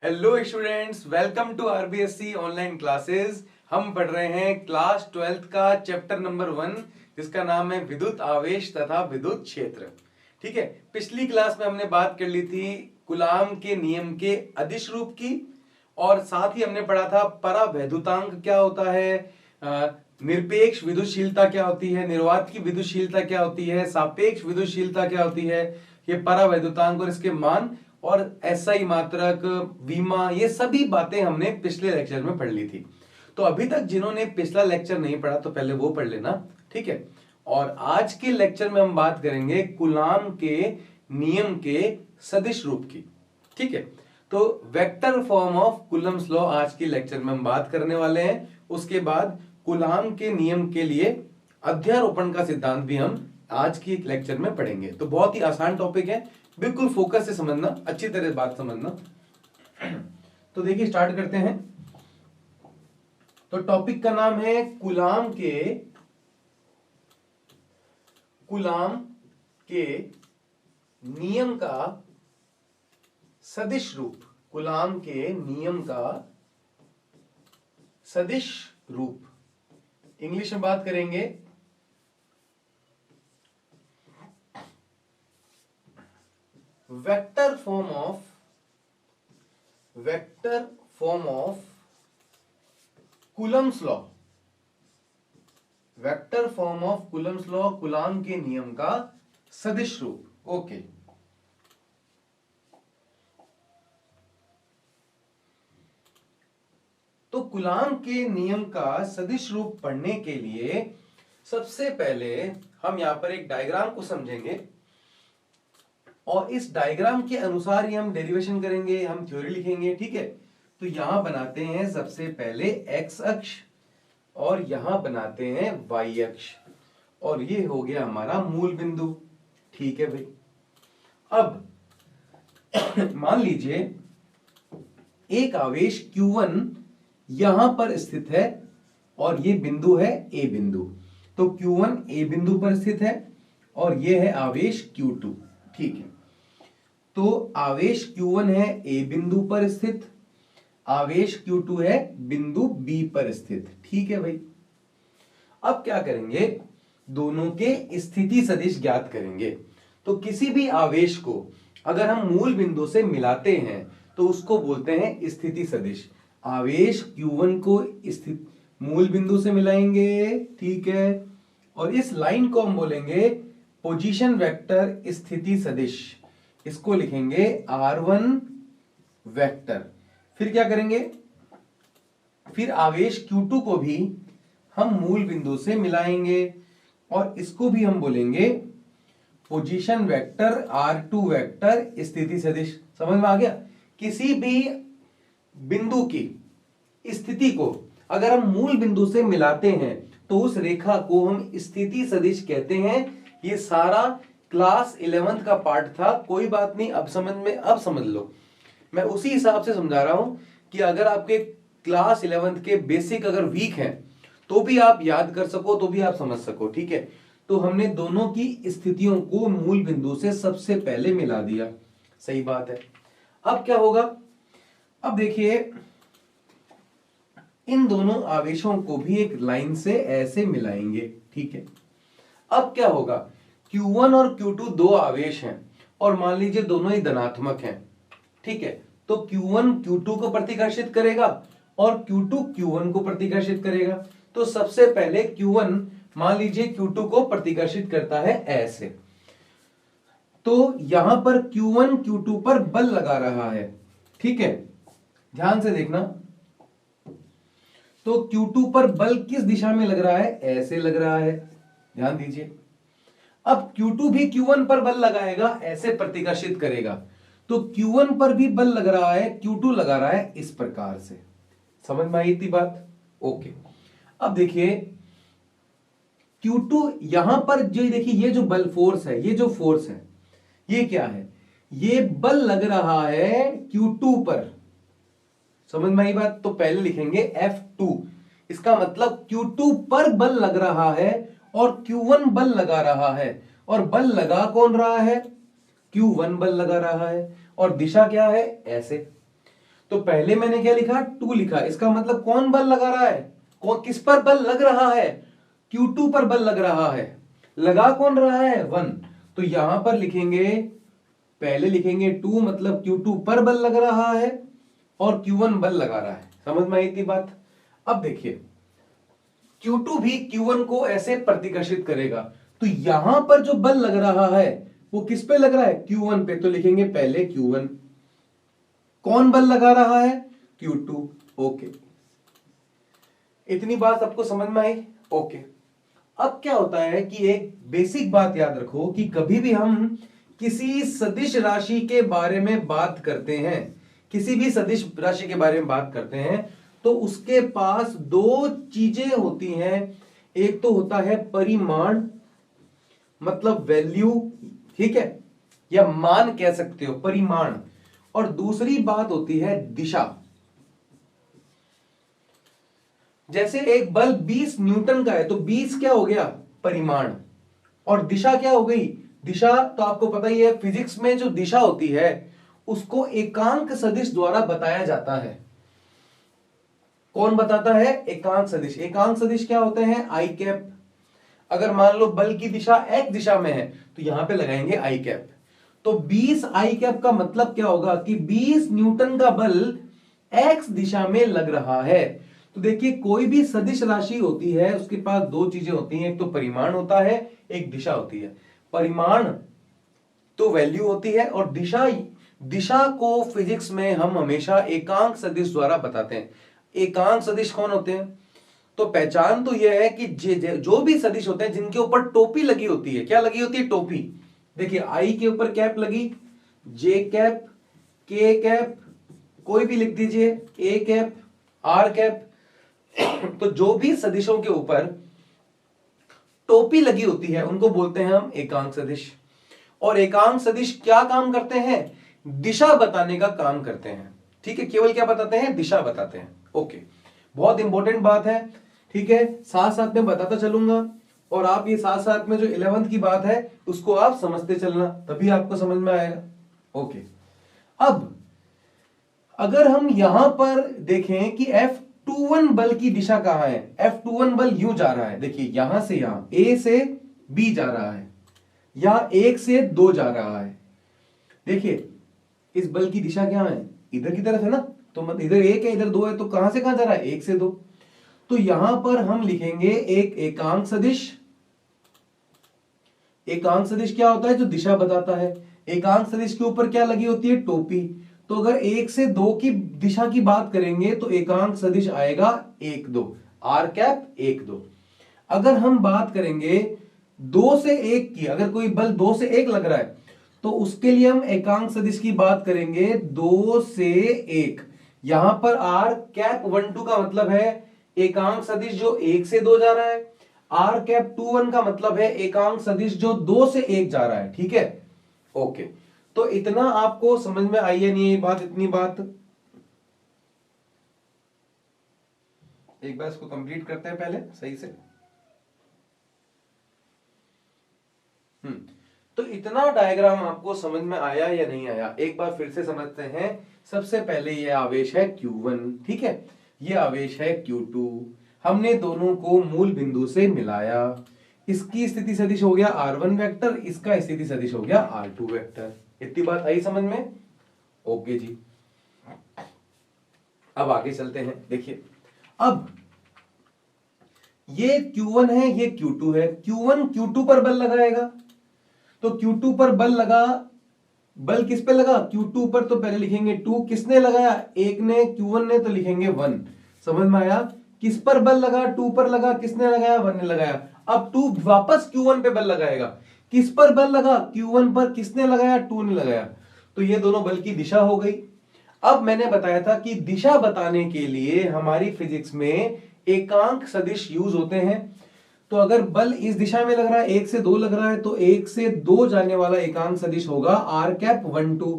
Hello students, welcome to RBSC online classes. हम पढ़ रहे हैं क्लास 12th का चैप्टर नंबर 1 जिसका नाम है विद्युत आवेश तथा विद्युत क्षेत्र। ठीक है, पिछली क्लास में हमने बात कर ली थी कूलाम के नियम के अदिश रूप की और साथ ही हमने पढ़ा था परावैद्युतांक क्या होता है, निरपेक्ष विद्युतशीलता क्या होती है, निर्वात की विद्युतशीलता क्या होती है, सापेक्ष विद्युतशीलता क्या होती है, ये परावैद्युतांक और इसके मान और एसआई मात्रक वीमा, ये सभी बातें हमने पिछले लेक्चर में पढ़ ली थी। तो अभी तक जिन्होंने पिछला लेक्चर नहीं पढ़ा तो पहले वो पढ़ लेना, ठीक है। और आज के लेक्चर में हम बात करेंगे कूलाम के नियम के सदिश रूप की, ठीक है। तो vector form of Coulomb's law आज के लेक्चर में हम बात करने वाले हैं। उसके बाद कूलाम के नियम के लिए अध्यारोपण का सिद्धांत भी हम आज की लेक्चर में पढ़ेंगे। तो बहुत ही आसान टॉपिक है, बिल्कुल फोकस से समझना, अच्छी तरह बात समझना। तो देखिए स्टार्ट करते हैं। तो टॉपिक का नाम है कूलाम के नियम का सदिश रूप। कूलाम के नियम का सदिश रूप, इंग्लिश में बात करेंगे vector form of Coulomb's law. Vector form of Coulomb's law, coulomb के नियम का सदिश रूप। ओके, तो कूलाम के नियम का सदिश रूप पढ़ने के लिए सबसे पहले हम यहां पर एक डायग्राम को समझेंगे और इस डायग्राम के अनुसार ही हम डेरिवेशन करेंगे, हम थ्योरी लिखेंगे, ठीक है। तो यहां बनाते हैं सबसे पहले एक्स अक्ष और यहां बनाते हैं वाई अक्ष और ये हो गया हमारा मूल बिंदु, ठीक है भाई। अब मान लीजिए एक आवेश Q1 यहां पर स्थित है और ये बिंदु है ए बिंदु। तो Q1 ए बिंदु पर स्थित है और ये है आवेश Q2, ठीक है। तो आवेश Q1 है ए बिंदु पर स्थित, आवेश Q2 है बिंदु बी पर स्थित, ठीक है भाई। अब क्या करेंगे, दोनों के स्थिति सदिश ज्ञात करेंगे। तो किसी भी आवेश को अगर हम मूल बिंदु से मिलाते हैं तो उसको बोलते हैं स्थिति सदिश। आवेश Q1 को स्थित मूल बिंदु से मिलाएंगे, ठीक है, और इस लाइन को हम बोलेंगे पोजीशन वेक्टर स्थिति सदिश। इसको लिखेंगे R1 वेक्टर। फिर क्या करेंगे, फिर आवेश Q2 को भी हम मूल बिंदु से मिलाएंगे और इसको भी हम बोलेंगे पोजीशन वेक्टर R2 वेक्टर स्थिति सदिश। समझ में आ गया? किसी भी बिंदु की स्थिति को अगर हम मूल बिंदु से मिलाते हैं तो उस रेखा को हम स्थिति सदिश कहते हैं। ये सारा क्लास 11th का पार्ट था, कोई बात नहीं, अब समझ लो। मैं उसी हिसाब से समझा रहा हूं कि अगर आपके क्लास 11th के बेसिक अगर वीक हैं तो भी आप याद कर सको, तो भी आप समझ सको, ठीक है। तो हमने दोनों की स्थितियों को मूल बिंदु से सबसे पहले मिला दिया, सही बात है। अब क्या होगा, अब देखिए इन दोनों आवेशों को भी एक लाइन से ऐसे मिलाएंगे, ठीक है। अब क्या होगा, Q1 और Q2 दो आवेश हैं और मान लीजिए दोनों ही धनात्मक हैं, ठीक है। तो Q1 Q2 को प्रतिकर्षित करेगा और Q2 Q1 को प्रतिकर्षित करेगा। तो सबसे पहले Q1 मान लीजिए Q2 को प्रतिकर्षित करता है ऐसे, तो यहां पर Q1 Q2 पर बल लगा रहा है, ठीक है, ध्यान से देखना। तो Q2 पर बल किस दिशा में लग रहा है, ऐसे लग रहा है, ध्यान दीजिए। अब Q2 भी Q1 पर बल लगाएगा, ऐसे प्रतिकर्षित करेगा। तो Q1 पर भी बल लग रहा है, Q2 लगा रहा है इस प्रकार से। समझ में आई इतनी बात? ओके। अब देखिए Q2 यहां पर जो देखिए ये जो बल फोर्स है, ये जो फोर्स है ये क्या है, ये बल लग रहा है Q2 पर। समझ में आई बात? तो पहले लिखेंगे F2। इसका मतलब Q2 पर बल लग रहा है और Q1 बल लगा रहा है, और बल लगा कौन रहा है, Q1 बल लगा रहा है, और दिशा क्या है, ऐसे। तो पहले मैंने क्या लिखा, 2 लिखा, इसका मतलब कौन बल लगा रहा है, किस पर बल लग रहा है, Q2 पर बल लग रहा है। लगा कौन रहा है, 1। तो यहां पर लिखेंगे, पहले लिखेंगे 2 मतलब Q2 पर बल लग रहा है और Q1 बल लगा रहा है। समझ में आई इतनी बात। अब देखिए Q2 भी Q1 को ऐसे प्रतिकर्षित करेगा, तो यहां पर जो बल लग रहा है वो किस पे लग रहा है, Q1 पे। तो लिखेंगे पहले Q1, कौन बल लगा रहा है, Q2। ओके, इतनी बात सबको समझ में आई। ओके, अब क्या होता है कि एक बेसिक बात याद रखो कि कभी भी हम किसी सदिश राशि के बारे में बात करते हैं, किसी भी सदिश राशि के बारे में बात करते हैं, तो उसके पास दो चीजें होती हैं। एक तो होता है परिमाण, मतलब वैल्यू, ठीक है, या मान कह सकते हो, परिमाण। और दूसरी बात होती है दिशा। जैसे एक बल 20 न्यूटन का है, तो 20 क्या हो गया, परिमाण, और दिशा क्या हो गई, दिशा। तो आपको पता ही है फिजिक्स में जो दिशा होती है उसको एकांक सदिश द्वारा बताया जाता है। कौन बताता है, एकांक सदिश। एकांक सदिश क्या होते हैं, आई कैप। अगर मान लो बल की दिशा x दिशा में है तो यहां पे लगाएंगे आई कैप। तो 20 आई कैप का मतलब क्या होगा कि 20 न्यूटन का बल x दिशा में लग रहा है। तो देखिए कोई भी सदिश राशि होती है उसके पास दो चीजें होती हैं, एक तो परिमाण होता है, एक दिशा होती है। परिमाण तो वैल्यू होती है, और दिशा, दिशा को फिजिक्स में हम हमेशा एकांक सदिश द्वारा बताते हैं। एकांक सदिश कौन होते हैं, तो पहचान तो यह है कि जो भी सदिश होते हैं जिनके ऊपर टोपी लगी होती है, क्या लगी होती है, टोपी। देखिए आई के ऊपर कैप लगी, जे कैप, के कैप, कोई भी लिख दीजिए, ए कैप, आर कैप। तो जो भी सदिशों के ऊपर टोपी लगी होती है उनको बोलते हैं हम एकांक सदिश। और एकांक सदिश क्या काम करते हैं, दिशा बताने का काम करते हैं। ठीक है, केवल क्या बताते हैं, दिशा बताते हैं। ओके, बहुत इंपॉर्टेंट बात है। ठीक है, साथ साथ में बताता चलूंगा, और आप ये साथ साथ में जो 11th की बात है उसको आप समझते चलना, तभी आपको समझ में आएगा। ओके, अब अगर हम यहां पर देखें कि F21 बल की दिशा कहां है, F21 बल यूं जा रहा है, देखिए यहां से यहां A से B जा रहा है, या 1 से 2 जा रहा है। देखिए इस बल की दिशा क्या है, इधर की तरफ है ना, तो मतलब इधर 1 है इधर 2 है, तो कहां से कहां जा रहा है, 1 से 2। तो यहां पर हम लिखेंगे एक एकांक सदिश। एकांक सदिश क्या होता है, जो दिशा बताता है। एकांक सदिश के ऊपर क्या लगी होती है, टोपी। तो अगर 1 से 2 की दिशा की बात करेंगे तो एकांक सदिश आएगा 1 2, आर कैप 1 2। अगर हम बात करेंगे 2 से 1 की, अगर कोई बल 2 से 1 लग रहा है तो उसके लिए हम एकांक सदिश की बात करेंगे 2 से 1। यहां पर आर कैप 1 2 का मतलब है एकांक सदिश जो 1 से 2 जा रहा है। आर कैप 2 1 का मतलब है एकांक सदिश जो 2 से 1 जा रहा है। ठीक है, ओके, तो इतना आपको समझ में आई है नहीं ये बात, इतनी बात। एक बार इसको कंप्लीट करते हैं पहले सही से। तो इतना डायग्राम आपको समझ में आया या नहीं आया, एक बार फिर से समझते हैं। सबसे पहले ये आवेश है Q1, ठीक है, ये आवेश है Q2। हमने दोनों को मूल बिंदु से मिलाया, इसकी स्थिति सदिश हो गया R1 वेक्टर, इसका स्थिति सदिश हो गया R2 वेक्टर। इतनी बात आई समझ में। ओके जी, अब आगे चलते हैं। देखिए अब ये Q1 है, ये Q2 है। Q1 Q2 पर बल लगाएगा, तो Q2 पर बल लगा, बल किस पे लगा, Q2 पर। तो पहले लिखेंगे 2, किसने लगाया, एक ने, Q1 ने, तो लिखेंगे 1। समझ में आया, किस पर बल लगा, 2 पर लगा, किसने लगाया, 1 ने लगाया। अब 2 वापस Q1 पे बल लगाएगा, किस पर बल लगा, Q1 पर, किसने लगाया, 2 ने लगाया। तो ये दोनों बल की दिशा हो गई। अब मैंने बताया था कि दिशा बताने के लिए हमारी फिजिक्स में एकांक सदिश यूज होते हैं। तो अगर बल इस दिशा में लग रहा है, 1 से 2 लग रहा है, तो 1 से 2 जाने वाला एकांक सदिश होगा आर कैप 1 2।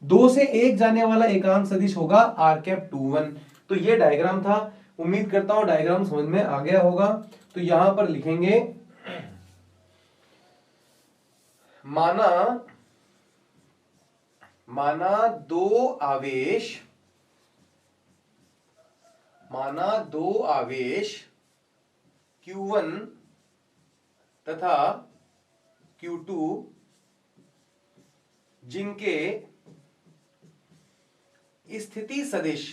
2 से 1 जाने वाला एकांक सदिश होगा आर कैप 2 1। तो ये डायग्राम था, उम्मीद करता हूं डायग्राम समझ में आ गया होगा। तो यहां पर लिखेंगे माना दो आवेश माना दो आवेश Q1 तथा Q2 जिनके स्थिति सदिश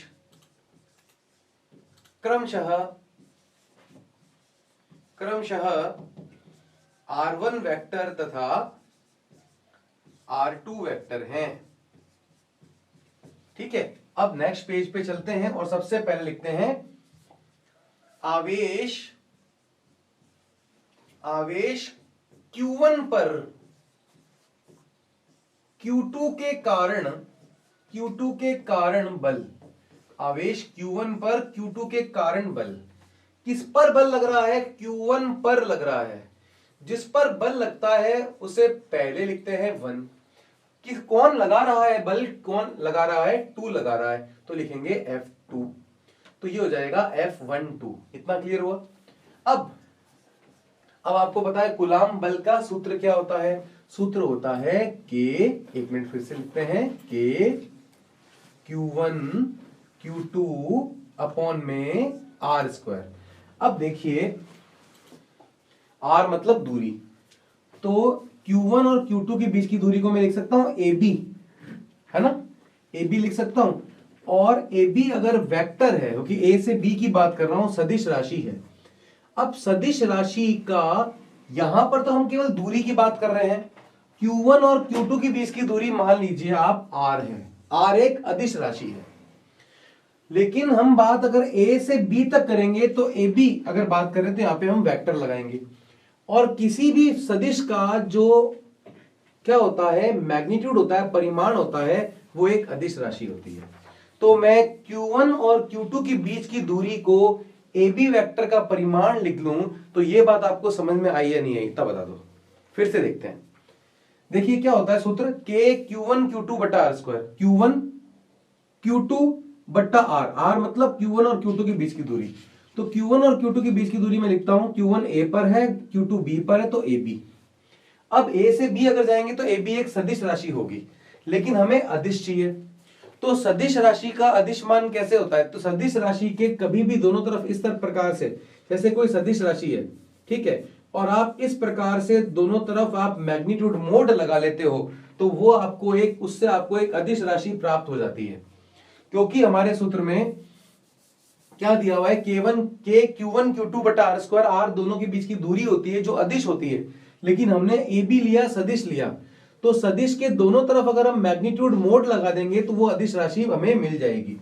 क्रमशः R1 वेक्टर तथा R2 वेक्टर हैं। ठीक है, अब नेक्स्ट पेज पे चलते हैं और सबसे पहले लिखते हैं आवेश Q1 पर Q2 के कारण बल। आवेश Q1 पर Q2 के कारण बल। किस पर बल लग रहा है? Q1 पर लग रहा है। जिस पर बल लगता है उसे पहले लिखते हैं 1। कि कौन लगा रहा है बल? कौन लगा रहा है? 2 लगा रहा है, तो लिखेंगे F2। तो ये हो जाएगा F12। इतना क्लियर हुआ? अब आपको पता है कूलाम बल का सूत्र क्या होता है? सूत्र होता है K, एक मिनट फिर से लिखते हैं, K Q1 Q2 अपॉन में R²। अब देखिए R मतलब दूरी, तो Q1 और Q2 के बीच की दूरी को मैं लिख सकता हूं AB, है ना? AB लिख सकता हूं। और AB अगर वेक्टर है, क्योंकि A से B की बात कर रहा हूं, सदिश राशि है। अब सदिश राशि का यहां पर तो हम केवल दूरी की बात कर रहे हैं। Q1 और Q2 के बीच की दूरी मान लीजिए आप R है। R एक अदिश राशि है। लेकिन हम बात अगर A से B तक करेंगे तो AB अगर बात करें तो यहां पे हम वेक्टर लगाएंगे। और किसी भी सदिश का जो क्या होता है, मैग्नीट्यूड होता है, परिमाण होता है, वो एक अदिश राशि होती है। तो मैं Q1 और Q2 के बीच की दूरी को AB वेक्टर का परिमाण लिख लूं, तो ये बात आपको समझ में आई या नहीं आई तब बता दो। फिर से देखते हैं। देखिए क्या होता है सूत्र, K Q1 Q2 बटा R²। Q1 Q2 बट्टा R मतलब Q1 और Q2 के बीच की दूरी। तो Q1 और Q2 के बीच की दूरी में लिखता हूं, Q1 A पर है, Q2 B पर है, तो AB। अब A से B अगर जाएंगे तो AB एक सदिश राशि होगी, लेकिन हमें अदिश चाहिए। तो सदिश राशि का अदिश मान कैसे होता है? तो सदिश राशि के कभी भी दोनों तरफ इस प्रकार से, जैसे कोई सदिश राशि है, ठीक है, और आप इस प्रकार से दोनों तरफ आप मैग्नीट्यूड मोड लगा लेते हो, तो वो आपको उससे आपको एक अदिश राशि प्राप्त हो जाती है। क्योंकि हमारे सूत्र में क्या दिया हुआ है, K Q1 Q2 बटा R², R दोनों के बीच की दूरी होती है जो अदिश होती है, लेकिन हमने AB लिया, सदिश लिया, तो सदिश के दोनों तरफ अगर हम मैग्नीट्यूड मोड लगा देंगे तो वो अदिश राशि हमें मिल जाएगी।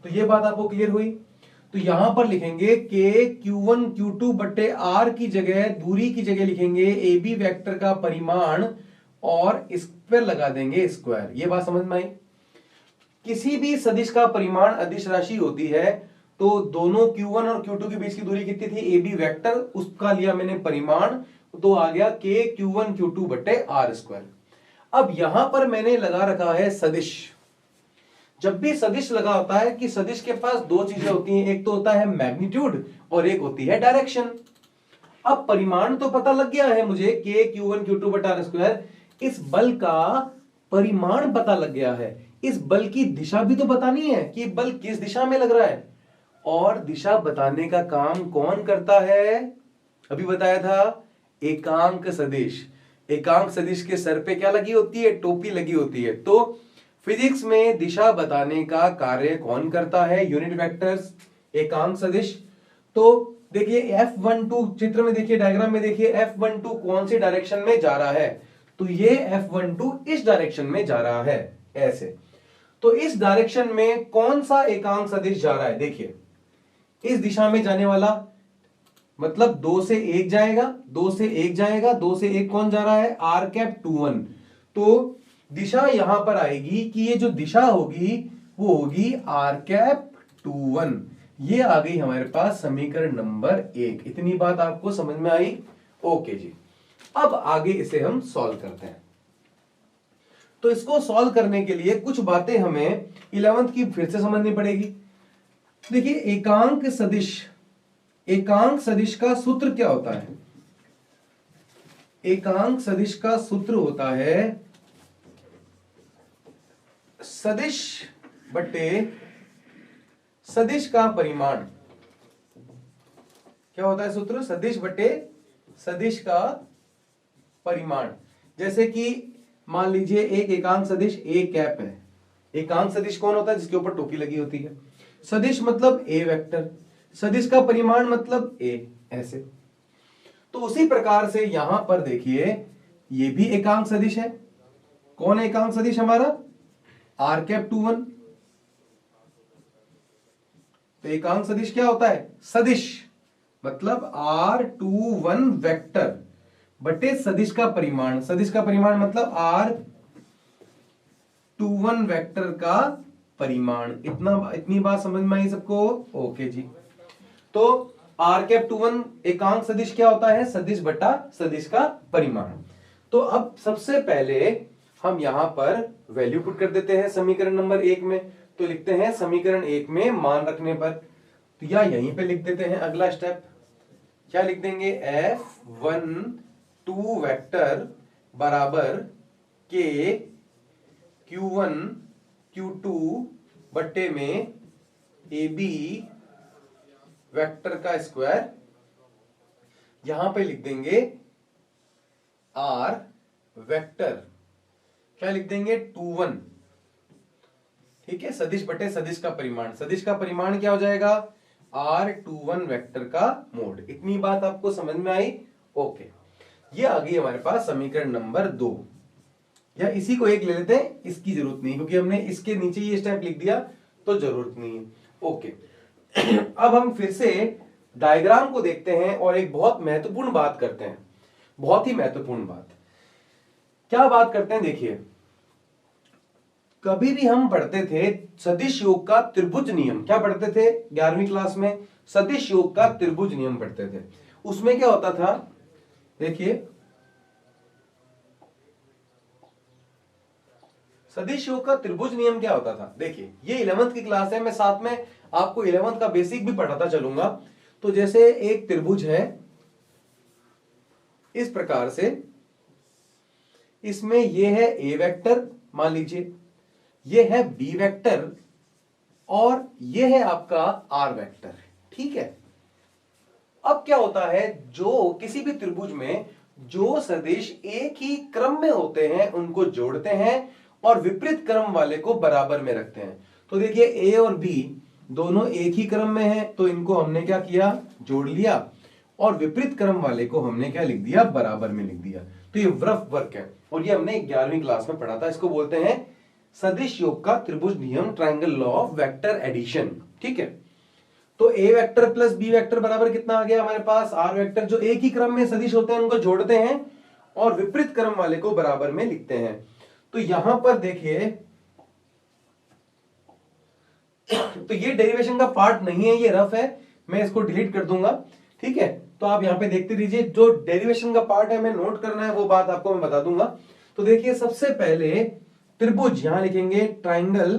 तो ये बात आपको क्लियर हुई? तो यहां पर लिखेंगे K Q1 Q2 बटे R की जगह, दूरी की जगह लिखेंगे AB वेक्टर का परिमाण और इस पर लगा देंगे स्क्वायर। ये बात समझ में आई? किसी भी सदिश का परिमाण अदिश राशि होती है, तो दोनों Q1 और Q2 के बीच की दूरी कितनी थी? AB वेक्टर, उसका लिया मैंने परिमाण, तो आ गया K Q1 Q2 बटे R²। अब यहां पर मैंने लगा रखा है सदिश। जब भी सदिश लगा होता है कि सदिश के पास दो चीजें होती हैं, एक तो होता है मैग्नीट्यूड और एक होती है डायरेक्शन। अब परिमाण तो पता लग गया है मुझे, K Q1 Q2 बटा R²। इस बल का परिमाण पता लग गया है, इस बल की दिशा भी तो बतानी है कि बल किस दिशा में लग रहा है। और दिशा बताने का काम कौन करता है? अभी बताया था, एकांक सदिश। एकांक सदिश के सर पे क्या लगी होती है? टोपी लगी होती है। तो फिजिक्स में दिशा बताने का कार्य कौन करता है? यूनिट वेक्टर्स, एकांक सदिश। तो देखिए F12 चित्र में देखिए, डायग्राम में देखिए, F12 कौन सी डायरेक्शन में जा रहा है? तो ये F12 इस डायरेक्शन में जा रहा है, ऐसे। तो इस डायरेक्शन में कौन सा एकांक सदिश जा रहा है? देखिए इस दिशा में जाने वाला, मतलब 2 से 1 जाएगा, 2 से 1 जाएगा, 2 से 1 कौन जा रहा है? R⁻²1। तो दिशा यहां पर आएगी कि ये जो दिशा होगी वो होगी R⁻²1। ये आ गई हमारे पास समीकरण नंबर 1। इतनी बात आपको समझ में आई? ओके जी। अब आगे इसे हम सॉल्व करते हैं। तो इसको सॉल्व करने के लिए कुछ बातें हमें 11th की फिर से समझनी पड़ेगी। देखिए एकांक सदिश का सूत्र क्या होता है? एकांक सदिश का सूत्र होता है सदिश बटे सदिश का परिमाण। क्या होता है सूत्र? सदिश बटे सदिश का परिमाण। जैसे कि मान लीजिए एक एकांक सदिश ए कैप है। एकांक सदिश कौन होता है? जिसके ऊपर टोपी लगी होती है। सदिश मतलब ए वेक्टर, सदिश का परिमाण मतलब ए, ऐसे। तो उसी प्रकार से यहां पर देखिए ये भी एकांक सदिश है। कौन है एकांक सदिश हमारा? R cap 2 1। तो एकांक सदिश क्या होता है? सदिश मतलब R21 वेक्टर बटे सदिश का परिमाण। सदिश का परिमाण मतलब R21 वेक्टर का परिमाण। इतनी बात समझ में आई सबको? ओके जी। तो आर कैप 2 1 एकांक सदिश क्या होता है? सदिश बटा सदिश का परिमाण। तो अब सबसे पहले हम यहां पर वैल्यू पुट कर देते हैं समीकरण नंबर 1 में। तो लिखते हैं समीकरण 1 में मान रखने पर, तो या यहीं पे लिख देते हैं अगला स्टेप। क्या लिख देंगे? F12 वेक्टर बराबर के Q1 Q2 बट्टे में AB वेक्टर का स्क्वायर। यहां पे लिख देंगे R वेक्टर, क्या लिख देंगे? 2 1। ठीक है, सदिश बटे सदिश का परिमाण। सदिश का परिमाण क्या हो जाएगा? R21 वेक्टर का मोड। इतनी बात आपको समझ में आई? ओके। ये आ गई हमारे पास समीकरण नंबर 2। या इसी को एक ले लेते हैं, इसकी जरूरत नहीं क्योंकि हमने इसके नीचे ये स्टेप लिख दिया तो जरूरत नहीं है। ओके। अब हम फिर से डायग्राम को देखते हैं और एक बहुत महत्वपूर्ण बात करते हैं। बहुत ही महत्वपूर्ण बात। क्या बात करते हैं? देखिए, कभी भी हम पढ़ते थे सदिश योग का त्रिभुज नियम। क्या पढ़ते थे 11वीं क्लास में? सदिश योग का त्रिभुज नियम पढ़ते थे। उसमें क्या होता था? देखिए, सदिश योग का त्रिभुज नियम क्या होता था? देखिए, ये 11th की क्लास है, मैं साथ में आपको 11th का बेसिक भी पढ़ाता चलूंगा। तो जैसे एक त्रिभुज है इस प्रकार से, इसमें ये है ए वेक्टर, मान लीजिए ये है बी वेक्टर और ये है आपका आर वेक्टर। ठीक है। अब क्या होता है, जो किसी भी त्रिभुज में जो सदिश एक ही क्रम में होते हैं उनको जोड़ते हैं और विपरीत क्रम वाले को बराबर में रखते हैं। तो देखिए ए और बी दोनों एक ही क्रम में हैं, तो इनको हमने क्या किया? जोड़ लिया। और विपरीत क्रम वाले को हमने क्या लिख दिया? बराबर में लिख दिया। तो ये रफ वर्क है और ये हमने 11वीं क्लास में पढ़ा था। इसको बोलते हैं सदिश योग का त्रिभुज नियम, triangle law of vector addition. ठीक है। तो A vector plus B vector बराबर कितना आ गया हमारे पास? Are vector. जो एक ही क्रम में सदिश होते हैं उनको जोड़ते हैं और विपरीत क्रम वाले को बराबर में लिखते हैं। तो यहां पर देखिए, तो ये डेरिवेशन का पार्ट नहीं है, ये रफ है, मैं इसको डिलीट कर दूंगा। ठीक है। तो आप यहां पे देखते रहिए, जो डेरिवेशन का पार्ट है मैं नोट करना है वो बात आपको मैं बता दूंगा। तो देखिए, सबसे पहले त्रिभुज यहां लिखेंगे ट्राइंगल,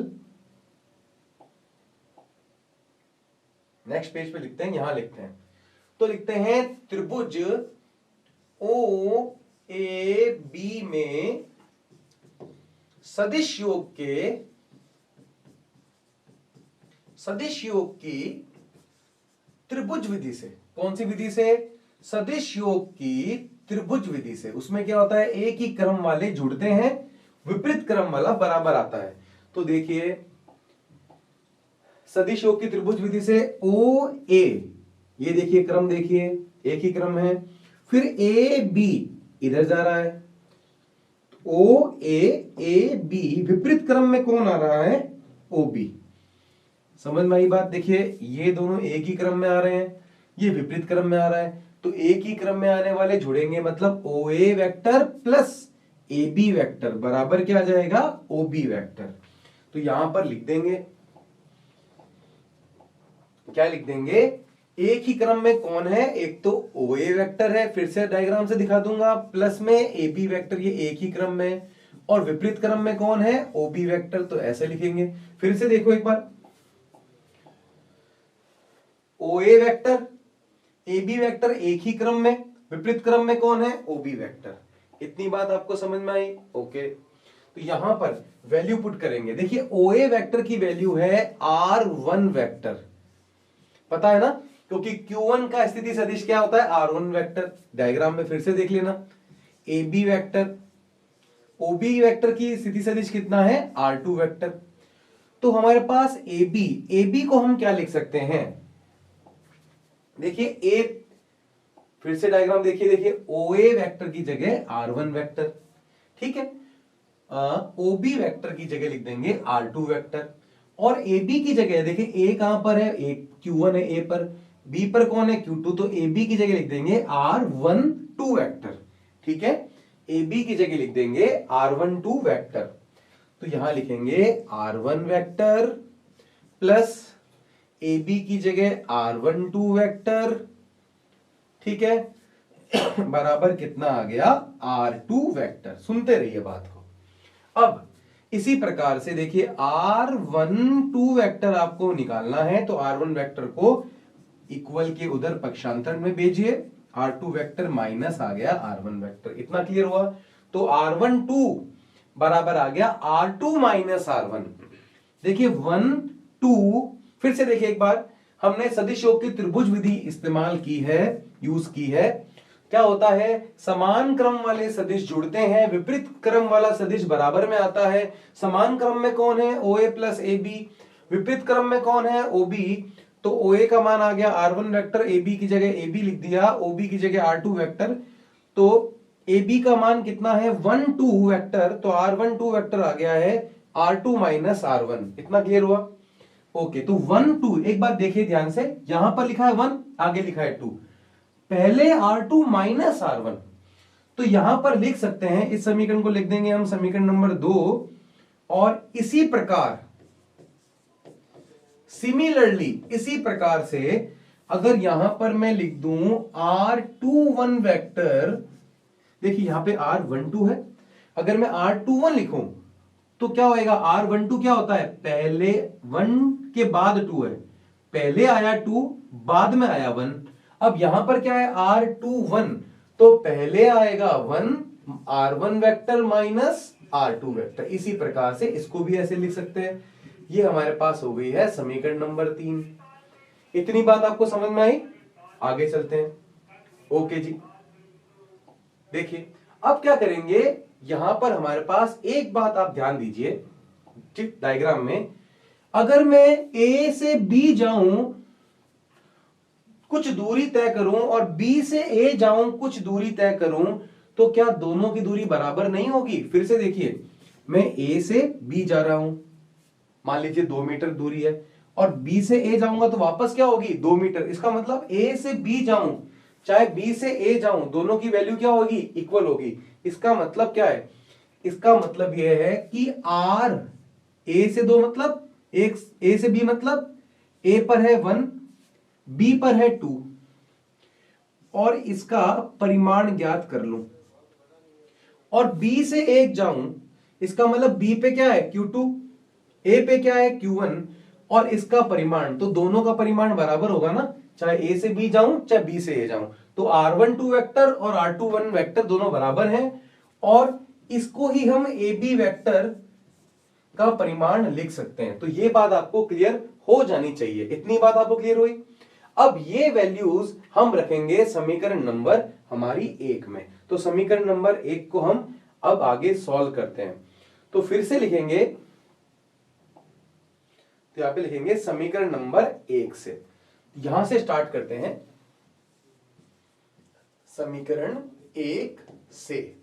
नेक्स्ट पेज पे लिखते हैं, यहां लिखते हैं। तो लिखते हैं त्रिभुज ओ ए बी में सदिश योग की त्रिभुज विधि से। कौन सी विधि से? सदिश योग की त्रिभुज विधि से। उसमें क्या होता है? एक ही क्रम वाले जुड़ते हैं, विपरीत क्रम वाला बराबर आता है। तो देखिए, सदिश योग की त्रिभुज विधि से ओ ए, ये देखिए क्रम, देखिए एक ही क्रम है। फिर ए बी इधर जा रहा है, ओ ए बी, विपरीत क्रम में कौन आ रहा है? O B. समझ में आई बात? देखिए, ये दोनों एक ही क्रम में आ रहे हैं, ये विपरीत क्रम में आ रहा है। तो एक ही क्रम में आने वाले जुड़ेंगे, मतलब O A vector plus A B vector बराबर क्या आ जाएगा? O B vector. तो यहां पर लिख देंगे, क्या लिख देंगे? एक ही क्रम में कौन है? एक तो ओ ए वेक्टर है, फिर से डायग्राम से दिखा दूंगा, प्लस में ए बी वेक्टर, ये एक ही क्रम में। और विपरीत क्रम में कौन है? O B vector. तो ऐसे लिखेंगे। फिर से देखो एक बार, O A vector, A B vector एक ही क्रम में, विपरीत क्रम में कौन है? O B vector. इतनी बात आपको समझ में आई? ओके। तो यहां पर वैल्यू पुट करेंगे। देखिए, ओ ए वेक्टर की वैल्यू है R1 वेक्टर, पता है ना? क्योंकि Q1 का स्थिति सदिश क्या होता है, R1 वेक्टर। डायग्राम में फिर से देख लेना, AB वेक्टर, OB वेक्टर की स्थिति सदिश कितना है, R2 वेक्टर। तो हमारे पास AB को हम क्या लिख सकते हैं, देखिए A, फिर से डायग्राम देखिए, OA वेक्टर की जगह R1 वेक्टर, ठीक है। OB वेक्टर की जगह लिख देंगे R2 वेक्टर, और AB की जगह देखिए A कहां पर है, Q1 है A पर, B पर कौन है, Q2, तो AB की जगह लिख देंगे R12 वेक्टर, ठीक है। AB की जगह लिख देंगे R12 वेक्टर, तो यहां लिखेंगे R1 वेक्टर प्लस AB की जगह R12 वेक्टर, ठीक है, बराबर कितना आ गया, R2 वेक्टर। सुनते रहिए बात को। अब इसी प्रकार से देखिए R12 वेक्टर आपको निकालना है, तो R1 वेक्टर को इक्वल के उधर पक्षांतर में भेजिए, R2 वेक्टर माइनस आ गया R1 वेक्टर। इतना क्लियर हुआ। तो R12 बराबर आ गया R2 माइनस R1। देखिए 1 2, फिर से देखिए एक बार, हमने सदिश योग की त्रिभुज विधि इस्तेमाल की है, यूज की है। क्या होता है, समान क्रम वाले सदिश जुड़ते हैं, विपरीत क्रम वाला सदिश बराबर में आता है। समान क्रम में कौन है, OA प्लस AB, विपरीत क्रम में कौन है, OB। तो OA का मान आ गया R1 वेक्टर, AB की जगह AB लिख दिया, OB की जगह R2 वेक्टर। तो AB का मान कितना है, 1 2 वेक्टर, तो R12 वेक्टर आ गया है R2 माइनस R1। इतना क्लियर हुआ। ओके, तो 1 2, एक बार देखिए ध्यान से, यहां पर लिखा है 1, आगे लिखा है 2, पहले R2 माइनस R1, तो यहां पर लिख सकते हैं, इस समीकरण को लिख देंगे हम समीकरण नंबर 2। और इसी प्रकार सिमिलरली, इसी प्रकार से अगर यहां पर मैं लिख दूं R21 वेक्टर, देखिए यहां पे R12 है, अगर मैं R21 लिखूं तो क्या होएगा, R12 क्या होता है, पहले 1 के बाद 2 है, पहले आया 2 बाद में आया 1। अब यहां पर क्या है, R21, तो पहले आएगा 1 R1 vector minus R2 vector. इसी प्रकार से इसको भी ऐसे लिख सकते हैं। ये हमारे पास हो गई है समीकरण नंबर 3। इतनी बात आपको समझ में आई, आगे चलते हैं। ओके जी, देखिए अब क्या करेंगे, यहां पर हमारे पास एक बात आप ध्यान दीजिए, ठीक, डायग्राम में अगर मैं A से B जाऊं कुछ दूरी तय करूं और B से A जाऊं कुछ दूरी तय करूं, तो क्या दोनों की दूरी बराबर नहीं होगी। फिर से देखिए, मैं A से B जा रहा हूं, मान लीजिए 2 मीटर दूरी है, और B से A जाऊंगा तो वापस क्या होगी, 2 मीटर। इसका मतलब A से B जाऊं चाहे B से A जाऊं, दोनों की वैल्यू क्या होगी, इक्वल होगी। इसका मतलब क्या है, इसका मतलब यह है कि R A से 2 मतलब एक, A से B मतलब A पर है 1, B पर है 2, और इसका परिमाण ज्ञात कर लूं, और B से 1 जाऊं, इसका मतलब B पे क्या है, Q2, A पे क्या है, Q1, और इसका परिमाण, तो दोनों का परिमाण बराबर होगा ना, चाहे A से B जाऊं चाहे B से A जाऊं। तो R12 वेक्टर और R21 वेक्टर दोनों बराबर हैं, और इसको ही हम AB वेक्टर का परिमाण लिख सकते हैं। तो ये बात आपको क्लियर हो जानी चाहिए। इतनी बात आपको क्लियर हुई। अब ये वैल्यूज हम रखेंगे समीकरण नंबर हमारी 1 में। तो समीकरण नंबर 1 को हम अब आगे सॉल्व करते हैं। तो फिर से लिखेंगे, तो यहां पे लिखेंगे समीकरण नंबर 1 से, यहां से स्टार्ट करते हैं। समीकरण 1 से,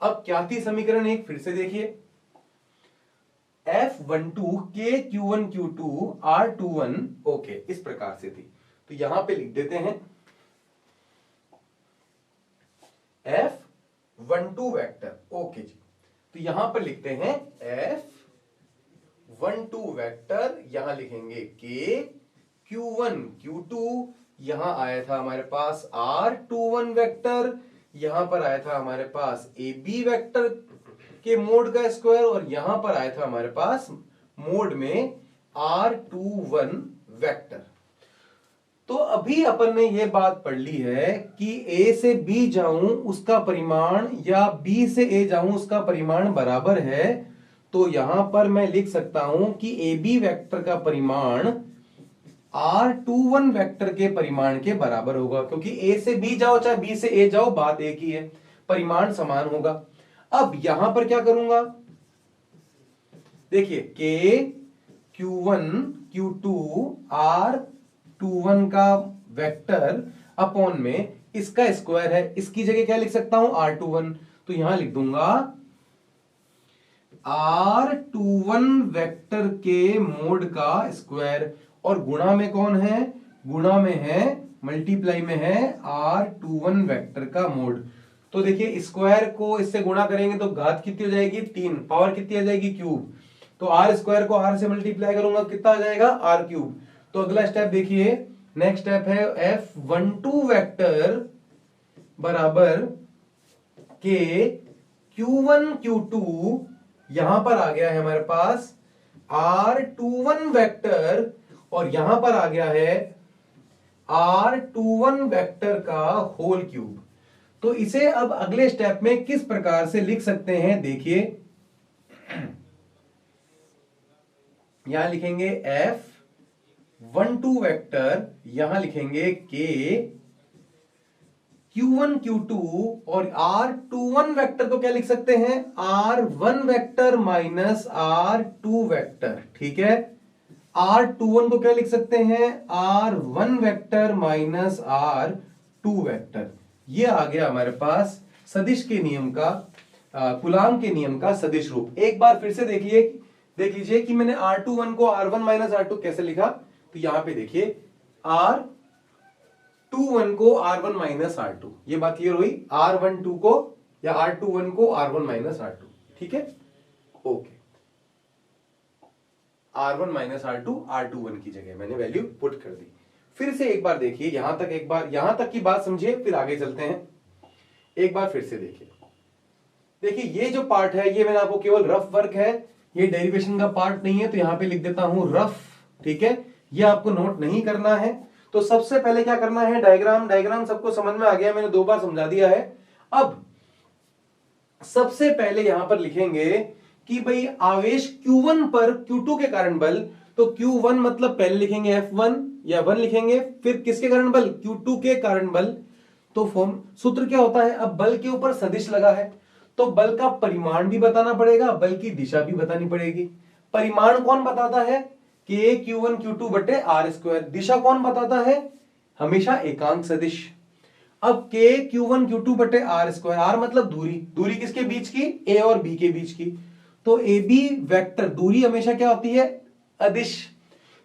अब क्या थी समीकरण 1, फिर से देखिए, F12 K Q1 Q2 R21, okay, इस प्रकार से थी। तो यहां पे लिख देते हैं F12 वेक्टर, ओके जी। तो यहां पर लिखते हैं F12 वेक्टर, यहां लिखेंगे K Q1 Q2, यहां आया था हमारे पास R21 वेक्टर, यहां पर आया था हमारे पास AB वेक्टर के मोड का स्क्वायर, और यहां पर आया था हमारे पास मोड में R21 वेक्टर। तो अभी अपन ने यह बात पढ़ ली है कि A से B जाऊं उसका परिमाण या B से A जाऊं उसका परिमाण बराबर है। तो यहां पर मैं लिख सकता हूं कि AB वेक्टर का परिमाण R21 वेक्टर के परिमाण के बराबर होगा, क्योंकि A से B जाओ चाहे B से A जाओ बात एक ही है, परिमाण समान होगा। अब यहां पर क्या करूंगा, देखिए K Q1 Q2 R21 का वेक्टर अपॉन में इसका स्क्वायर है, इसकी जगह क्या लिख सकता हूं R21, तो यहां लिख दूंगा R21 वेक्टर के मोड का स्क्वायर, और गुणा में कौन है, गुणा में है, मल्टीप्लाई में है R21 वेक्टर का मोड। तो देखिए स्क्वायर को इससे गुणा करेंगे तो घात कितनी हो जाएगी 3, पावर कितनी आ जाएगी क्यूब, तो आर स्क्वायर को आर से मल्टीप्लाई करूंगा कितना आ जाएगा आर क्यूब। तो अगला स्टेप देखिए, नेक्स्ट स्टेप है F12 वेक्टर बराबर के Q1 Q2, यहां पर आ गया है हमारे पास R21 वेक्टर, और यहां पर आ गया है R21 वेक्टर का होल क्यूब। तो इसे अब अगले स्टेप में किस प्रकार से लिख सकते हैं, देखिए यहां लिखेंगे F12 वेक्टर, यहां लिखेंगे K Q1 Q2, और R21 वेक्टर को क्या लिख सकते हैं, R1 vector minus R2 vector, ठीक है। R21 को क्या लिख सकते हैं, R1 vector minus R2 vector. ये आ गया हमारे पास सदिश के नियम का, कूलाम के नियम का सदिश रूप। एक बार फिर से देख लीजिए कि मैंने R21 को R1 माइनस R2 कैसे लिखा। तो यहां पे देखिए R21 को R1 माइनस R2, ये बात क्लियर हुई, R12 को या R21 को R1 माइनस R2, ठीक है, okay. R1 minus R2 R21 की जगह मैंने वैल्यू पुट कर दी। फिर से एक बार देखिए, यहां तक की बात समझिए, फिर आगे चलते हैं। एक बार फिर से देखिए ये जो पार्ट है ये मैंने आपको केवल रफ वर्क है, ये डेरिवेशन का पार्ट नहीं है, तो यहां पे लिख देता हूं रफ, ठीक है, ये आपको नोट नहीं करना है। तो सबसे पहले क्या करना है, डायग्राम सबको समझ में आ गया, मैंने 2 बार समझा दिया है। अब सबसे पहले यहां पर लिखेंगे कि भाई आवेश Q1 पर Q2 के कारण बल, तो Q1 मतलब पहले लिखेंगे F1 या 1 लिखेंगे, फिर किसके कारण बल, Q2 के कारण बल। तो फॉर्म सूत्र क्या होता है, अब बल के ऊपर सदिश लगा है तो बल का परिमाण भी बताना पड़ेगा, बल की दिशा भी बतानी पड़ेगी। परिमाण कौन बताता है, K Q1 Q2 बटे आर स्क्वायर। दिशा कौन बताता है, हमेशा एकांक सदिश। अब K Q1 Q2 बटे आर स्क्वायर, आर मतलब दूरी किसके बीच की, A और B के बीच की। तो AB वेक्टर दूरी हमेशा क्या होती है, अदिश,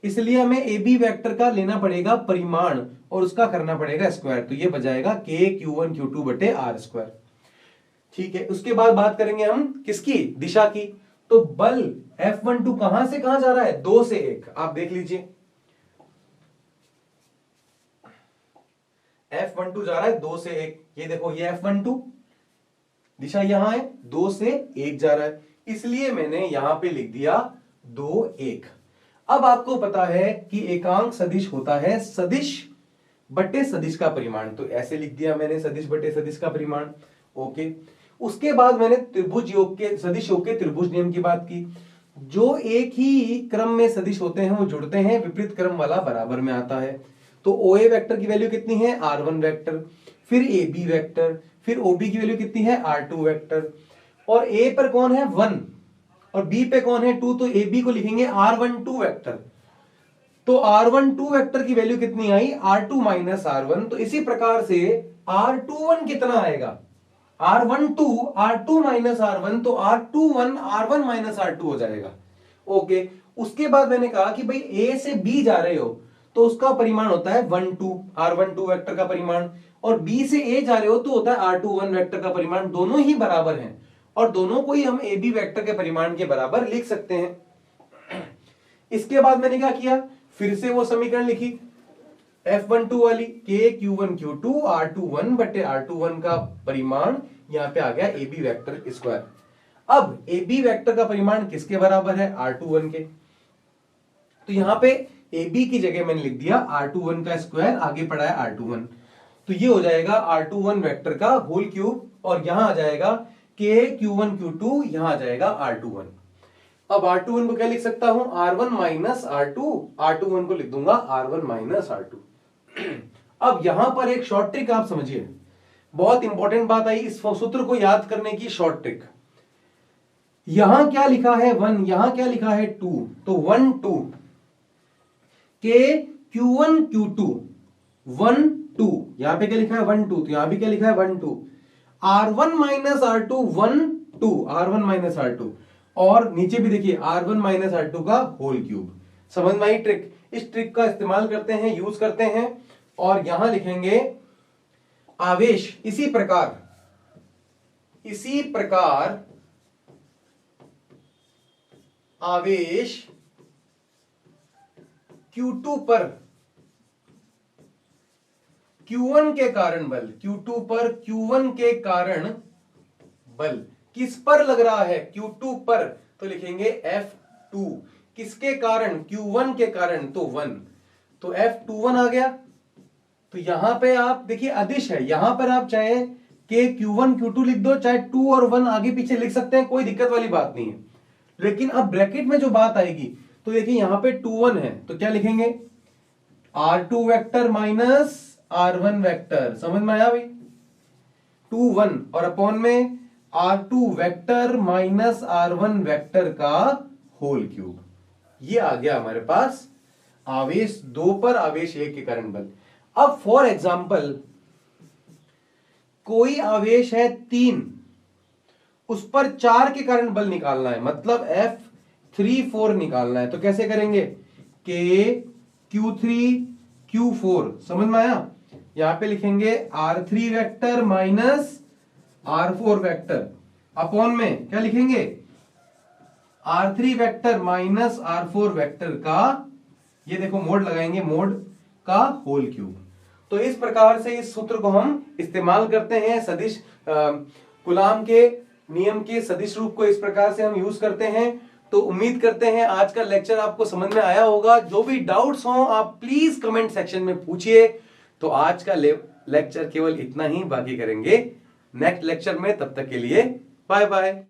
इसलिए हमें AB वेक्टर का लेना पड़ेगा परिमाण और उसका करना पड़ेगा स्क्वायर। तो ये बजाएगा K Q1 Q2 बटे आर स्क्वायर, ठीक है। उसके बाद बात करेंगे हम किसकी, दिशा की। तो बल F12 कहां से कहां जा रहा है, 2 से 1, आप देख लीजिए F12 जा रहा है 2 से 1, ये देखो ये F12 दिशा यहां है, 2 से 1 जा रहा है, इसलिए मैंने यहां पे लिख दिया 2 1। अब आपको पता है कि एकांक सदिश होता है सदिश बटे सदिश का परिमाण, तो ऐसे लिख दिया मैंने सदिश बटे सदिश का परिमाण, ओके। उसके बाद मैंने त्रिभुज योग के सदिश योग के त्रिभुज नियम की बात की। जो एक ही क्रम में सदिश होते हैं वो जुड़ते हैं, विपरीत क्रम वाला बराबर में आता है। तो OA वेक्टर की वैल्यू कितनी है, R1 वेक्टर, फिर AB वेक्टर, फिर OB की वैल्यू कितनी है, R2 वेक्टर, और A पर कौन है 1 और B पे कौन है 2, तो AB को लिखेंगे R12 वेक्टर। तो R12 वेक्टर की वैल्यू कितनी आई, R2 माइनस R1। तो इसी प्रकार से R21 कितना आएगा, R12 R2 माइनस R1, तो R21 R1 माइनस R2 हो जाएगा, ओके। उसके बाद मैंने कहा कि भाई A से B जा रहे हो तो उसका परिमाण होता है 1 2, R12 वेक्टर का परिमाण, और B से A जा रहे हो तो होता है R21 वेक्टर का परिमाण। दोनों ही बराबर हैं और दोनों को ही हम AB वेक्टर के परिमाण के बराबर लिख सकते हैं। इसके बाद मैंने क्या किया, फिर से वो समीकरण लिखी F12 वाली, K Q1 Q2 R21 बटे R21 का परिमाण, यहां पे आ गया AB वेक्टर स्क्वायर। अब AB वेक्टर का परिमाण किसके बराबर है, R21 के। तो यहां पे AB की जगह मैंने लिख दिया R21 का स्क्वायर, आगे पड़ा है R21, तो ये हो जाएगा R21 वेक्टर का होल क्यूब, और यहां आ जाएगा K Q1 Q2, यहां आ जाएगा R21। अब R21 को क्या लिख सकता हूं, R1 माइनस R2, R21 को लिख दूंगा R1 माइनस R2। अब यहां पर एक शॉर्ट ट्रिक आप समझिए, बहुत इंपॉर्टेंट बात आई इस सूत्र को याद करने की शॉर्ट ट्रिक। यहां क्या लिखा है 1, यहां क्या लिखा है 2, तो 1 2 के Q1 Q2 1 2, यहां पे क्या लिखा है 1 2, तो यहां भी क्या लिखा है 1 2, R1 minus R2 1 2, R1 minus R2, और नीचे भी देखिए R1 माइनस R2 का होल क्यूब। समझ में आई ट्रिक? इस ट्रिक का इस्तेमाल करते हैं, यूज करते हैं, और यहां लिखेंगे आवेश इसी प्रकार आवेश Q2 पर Q1 के कारण बल, Q2 पर Q1 के कारण बल किस पर लग रहा है, Q2 पर, तो लिखेंगे F2। किसके कारण, Q1 के कारण, तो 1, तो F21 आ गया। तो यहां पे आप देखिए अदिश है, यहां पर आप चाहे के Q1 Q2 लिख दो, चाहे 2 और 1 आगे पीछे लिख सकते हैं, कोई दिक्कत वाली बात नहीं है। लेकिन अब ब्रैकेट में जो बात आएगी, तो देखिए यहां पे 2 1 है, तो क्या लिखेंगे R2 vector minus R1 vector. समझ में आया भाई? 2 1 और अपॉन में R2 vector minus R1 vector का होल क्यूब। ये आ गया हमारे पास आवेश 2 पर आवेश 1 के कारण बल। अब फॉर एग्जाम्पल कोई आवेश है 3, उस पर 4 के कारण बल निकालना है, मतलब F34 निकालना है, तो कैसे करेंगे, K Q3 Q4। समझ में आया? यहां पे लिखेंगे R3 vector minus R4 vector, upon में क्या लिखेंगे R3 vector minus R4 vector का, ये देखो मोड लगाएंगे, मोड का होल क्यूब। तो इस प्रकार से इस सूत्र को हम इस्तेमाल करते हैं, सदिश कूलाम के नियम के सदिश रूप को इस प्रकार से हम यूज करते हैं। तो उम्मीद करते हैं आज का लेक्चर आपको समझ में आया होगा। जो भी डाउट्स हो आप प्लीज कमेंट सेक्शन में पूछिए। तो आज का लेक्चर केवल इतना ही, बाकी करेंगे नेक्स्ट लेक्चर में। तब तक के लिए बाय बाय।